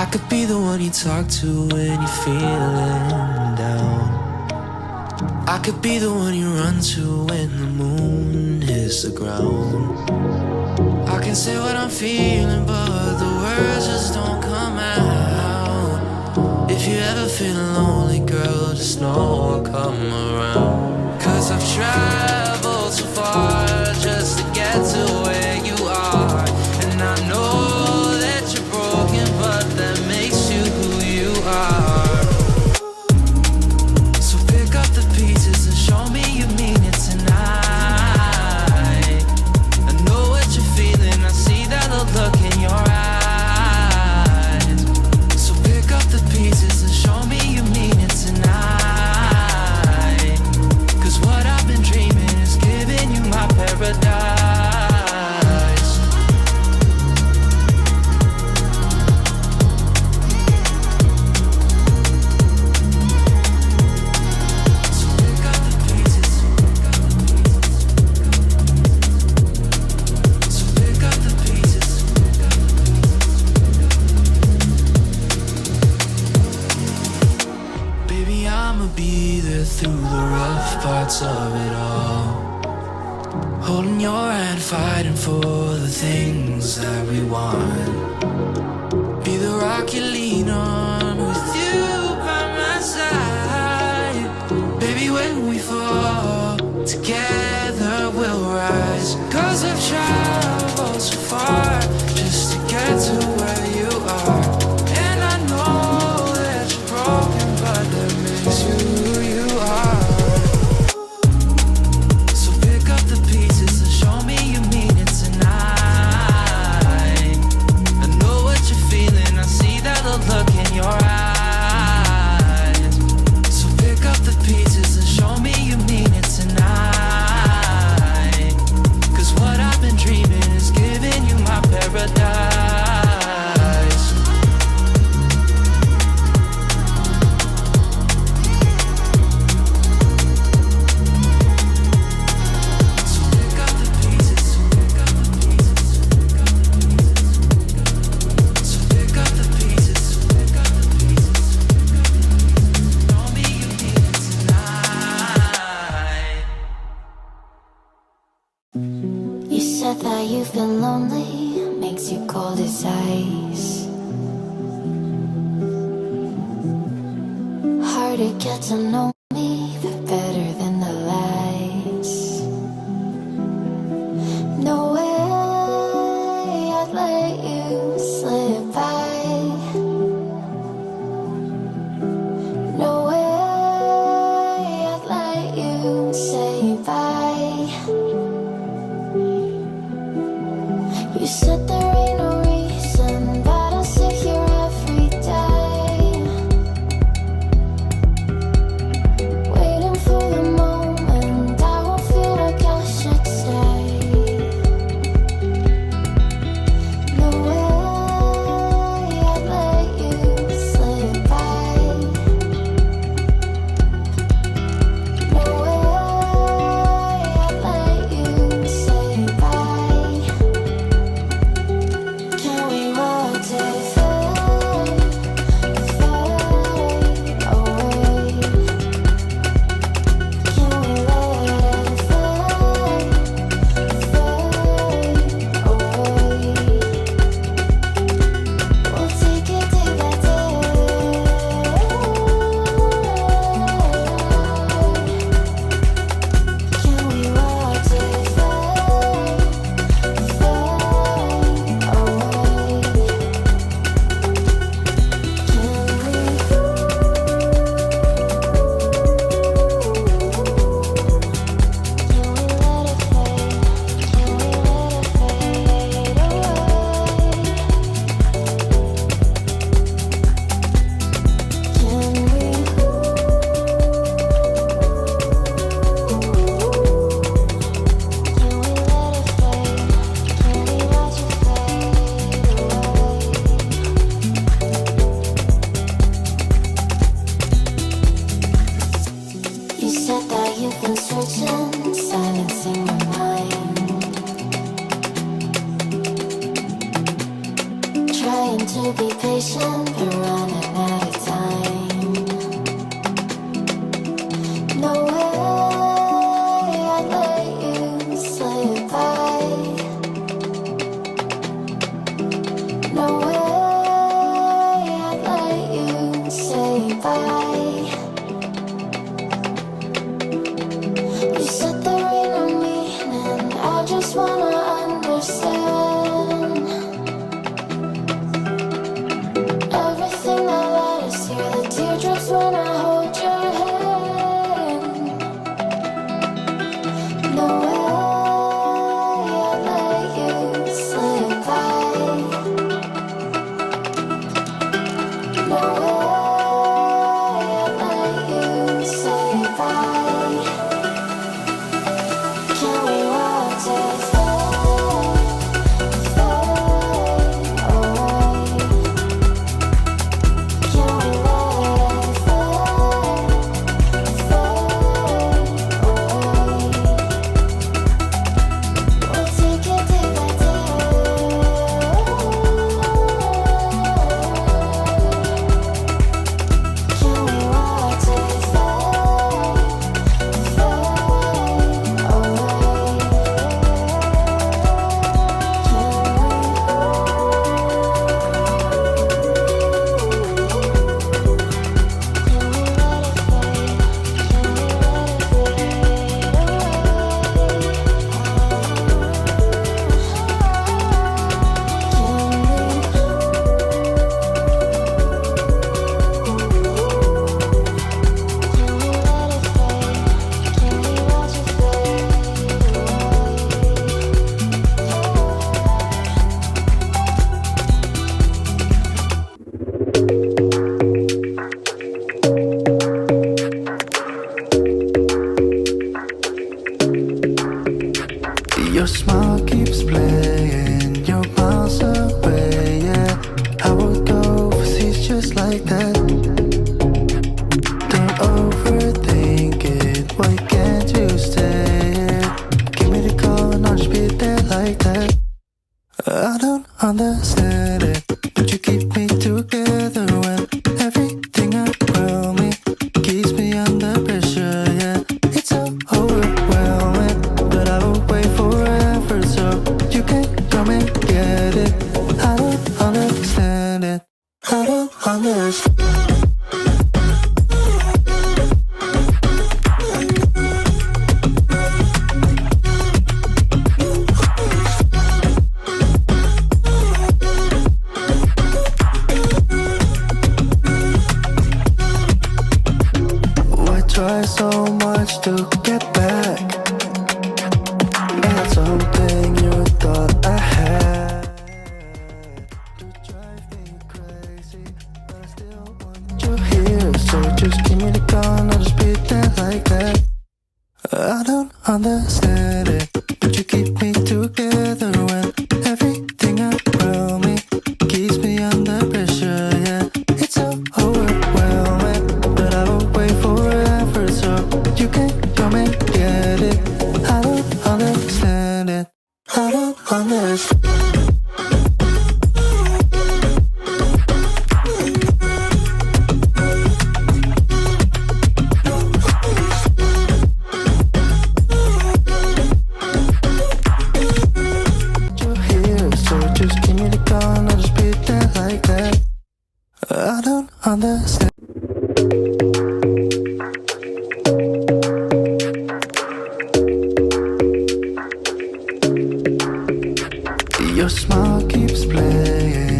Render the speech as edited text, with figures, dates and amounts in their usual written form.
I could be the one you talk to when you're feeling down. I could be the one you run to when the moon hits the ground. I can say what I'm feeling, but the words just don't come out. If you ever feel lonely, girl, just know I'll come around. 'Cause I've traveled so far just to get to where you are. And I know that you're broken, but that makes you who you are. So pick up the pieces and show me you mean it tonight. I know what you're feeling, I see that look in your eyes. So pick up the pieces and show me you mean it tonight. 'Cause what I've been dreaming is giving you my paradise. Through the rough parts of it all, holding your hand, fighting for the things that we want. Be the rock you lean on, with you by my side. Baby, when we fall, together we'll rise. 'Cause I've traveled so far just to get to where you are. And I know that you're broken, but that makes you who you are. So pick up the pieces and show me you mean it tonight. I know what you're feeling, I see that look in your eyes. So pick up the pieces and show me you mean it tonight. 'Cause what I've been dreaming is giving you my paradise. That you've been lonely makes you cold as ice. Hard to get to know me, but better than the lies. No way I'd let you slip by. No way I'd let you say bye. You said there ain't no reason, but I'll sit here every day. by. You set the rain on me, and I just wanna understand everything that led us here. The teardrops when I hold your hand. No way I'd let you slip by. No way I'd let you say bye. Can we watch it fade away? Can we let it fade away? We'll take it day by day. Can we watch it fade away? Your smile keeps playing, you're miles away, yeah. I would go overseas just like that. Don't overthink it, why can't you stay here? Give me the call and I'll just be there like that. I don't understand it, but you keep me together when everything around me keeps me under pressure, yeah. It's so overwhelming, but I will wait forever so you can come and get it. I don't understand it, I don't understand. Try so much to get back. That's something you thought I had to drive me crazy, but I still want you here. So just give me the call and I'll just be there like that. I don't understand it, but you keep me together when everything around me keeps me under pressure, yeah. It's so overwhelming, but I will wait forever so you can come and get it. I don't understand it, I don't understand. You're here, so just give me the call and I'll just be there like that. I don't understand. Your smile keeps playing,